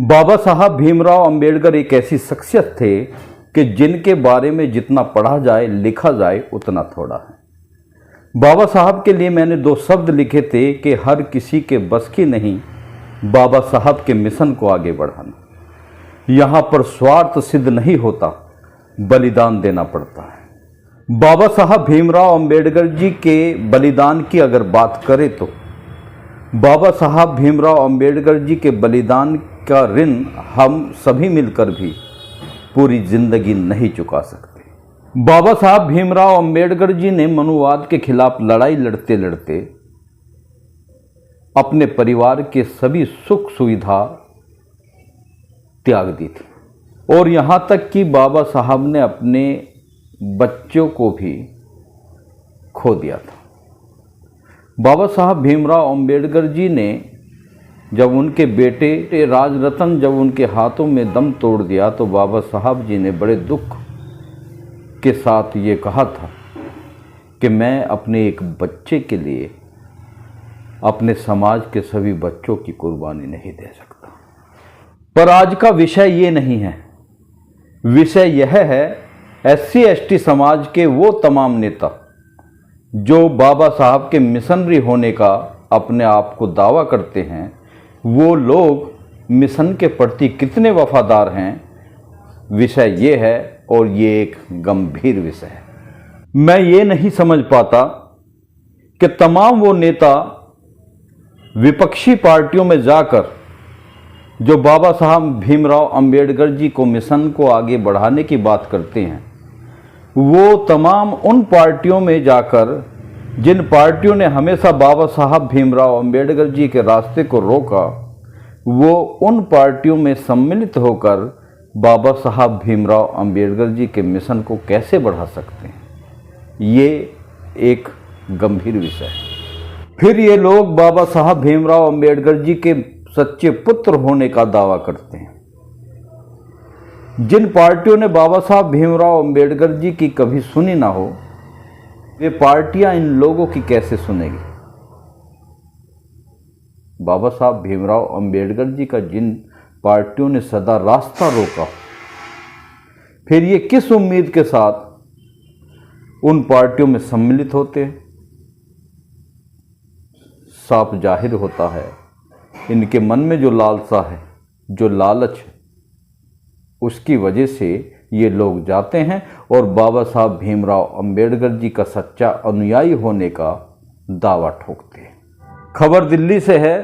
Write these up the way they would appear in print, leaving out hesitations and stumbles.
बाबा साहब भीमराव अंबेडकर एक ऐसी शख्सियत थे कि जिनके बारे में जितना पढ़ा जाए लिखा जाए उतना थोड़ा है। बाबा साहब के लिए मैंने दो शब्द लिखे थे कि हर किसी के बस की नहीं बाबा साहब के मिशन को आगे बढ़ाना। यहाँ पर स्वार्थ सिद्ध नहीं होता, बलिदान देना पड़ता है। बाबा साहब भीमराव अंबेडकर जी के बलिदान की अगर बात करें तो बाबा साहब भीमराव अंबेडकर जी के बलिदान का ऋण हम सभी मिलकर भी पूरी जिंदगी नहीं चुका सकते। बाबा साहब भीमराव अंबेडकर जी ने मनुवाद के खिलाफ लड़ाई लड़ते लड़ते अपने परिवार के सभी सुख सुविधा त्याग दी थी और यहां तक कि बाबा साहब ने अपने बच्चों को भी खो दिया था। बाबा साहब भीमराव अंबेडकर जी ने जब उनके बेटे राजरतन जब उनके हाथों में दम तोड़ दिया तो बाबा साहब जी ने बड़े दुख के साथ ये कहा था कि मैं अपने एक बच्चे के लिए अपने समाज के सभी बच्चों की कुर्बानी नहीं दे सकता। पर आज का विषय ये नहीं है। विषय यह है SC ST समाज के वो तमाम नेता जो बाबा साहब के मिशनरी होने का अपने आप को दावा करते हैं, वो लोग मिशन के प्रति कितने वफादार हैं, विषय ये है और ये एक गंभीर विषय है। मैं ये नहीं समझ पाता कि तमाम वो नेता विपक्षी पार्टियों में जाकर जो बाबा साहब भीमराव अंबेडकर जी को मिशन को आगे बढ़ाने की बात करते हैं, वो तमाम उन पार्टियों में जाकर जिन पार्टियों ने हमेशा बाबा साहब भीमराव अंबेडकर जी के रास्ते को रोका, वो उन पार्टियों में सम्मिलित होकर बाबा साहब भीमराव अंबेडकर जी के मिशन को कैसे बढ़ा सकते हैं, ये एक गंभीर विषय है। फिर ये लोग बाबा साहब भीमराव अंबेडकर जी के सच्चे पुत्र होने का दावा करते हैं। जिन पार्टियों ने बाबा साहब भीमराव अंबेडकर जी की कभी सुनी ना हो, वे पार्टियां इन लोगों की कैसे सुनेगी। बाबा साहब भीमराव अंबेडकर जी का जिन पार्टियों ने सदा रास्ता रोका, फिर ये किस उम्मीद के साथ उन पार्टियों में सम्मिलित होते हैं। साफ जाहिर होता है इनके मन में जो लालसा है, जो लालच है, उसकी वजह से ये लोग जाते हैं और बाबा साहब भीमराव अंबेडकर जी का सच्चा अनुयायी होने का दावा ठोकते हैं। खबर दिल्ली से है।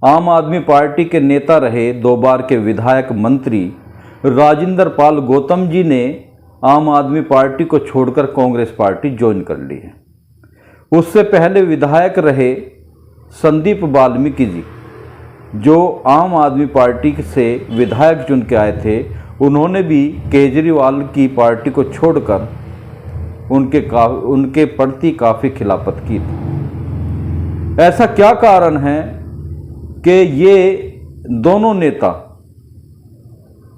आम आदमी पार्टी के नेता रहे 2 बार के विधायक मंत्री राजिंदर पाल गौतम जी ने आम आदमी पार्टी को छोड़कर कांग्रेस पार्टी ज्वाइन कर ली है। उससे पहले विधायक रहे संदीप वाल्मीकि जी, जो आम आदमी पार्टी से विधायक चुन के आए थे। उन्होंने भी केजरीवाल की पार्टी को छोड़कर उनके प्रति काफ़ी खिलाफत की थी। ऐसा क्या कारण है कि ये दोनों नेता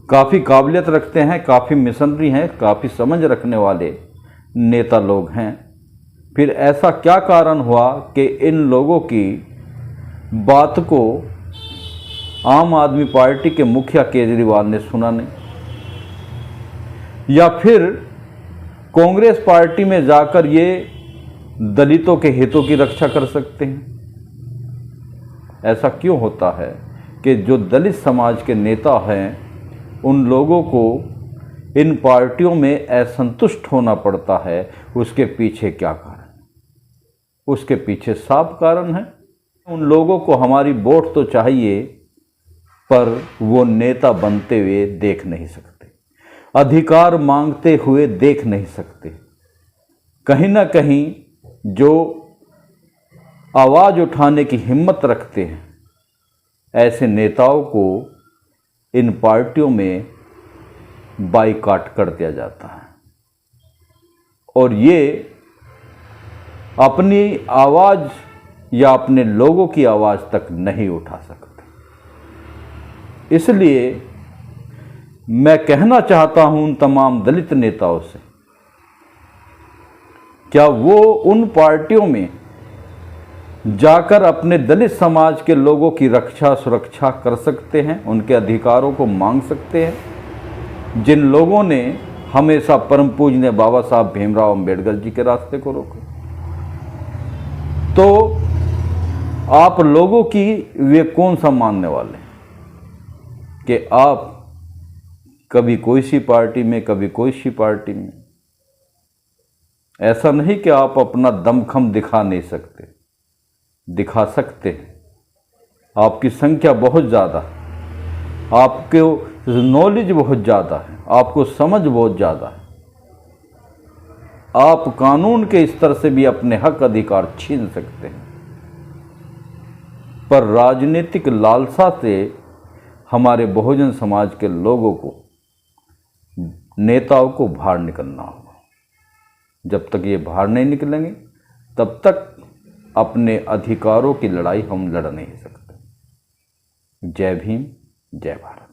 काफ़ी काबिलियत रखते हैं, काफ़ी मिशनरी हैं, काफ़ी समझ रखने वाले नेता लोग हैं। फिर ऐसा क्या कारण हुआ कि इन लोगों की बात को आम आदमी पार्टी के मुखिया केजरीवाल ने सुना नहीं, या फिर कांग्रेस पार्टी में जाकर ये दलितों के हितों की रक्षा कर सकते हैं। ऐसा क्यों होता है कि जो दलित समाज के नेता हैं, उन लोगों को इन पार्टियों में असंतुष्ट होना पड़ता है। उसके पीछे क्या कारण? उसके पीछे साफ कारण है। उन लोगों को हमारी वोट तो चाहिए, पर वो नेता बनते हुए देख नहीं सकते, अधिकार मांगते हुए देख नहीं सकते। कहीं ना कहीं जो आवाज़ उठाने की हिम्मत रखते हैं, ऐसे नेताओं को इन पार्टियों में बाइकआउट कर दिया जाता है और ये अपनी आवाज़ या अपने लोगों की आवाज़ तक नहीं उठा सकते। इसलिए मैं कहना चाहता हूं उन तमाम दलित नेताओं से, क्या वो उन पार्टियों में जाकर अपने दलित समाज के लोगों की रक्षा सुरक्षा कर सकते हैं, उनके अधिकारों को मांग सकते हैं। जिन लोगों ने हमेशा परम पूज्य बाबा साहब भीमराव अंबेडकर जी के रास्ते को रोका, तो आप लोगों की वे कौन सा मानने वाले कि आप कभी कोई सी पार्टी में, कभी कोई सी पार्टी में। ऐसा नहीं कि आप अपना दमखम दिखा नहीं सकते, दिखा सकते हैं। आपकी संख्या बहुत ज़्यादा है, आपको नॉलेज बहुत ज़्यादा है, आपको समझ बहुत ज़्यादा है। आप कानून के स्तर से भी अपने हक अधिकार छीन सकते हैं, पर राजनीतिक लालसा से हमारे बहुजन समाज के लोगों को, नेताओं को बाहर निकलना होगा। जब तक ये बाहर नहीं निकलेंगे तब तक अपने अधिकारों की लड़ाई हम लड़ नहीं सकते। जय भीम, जय भारत।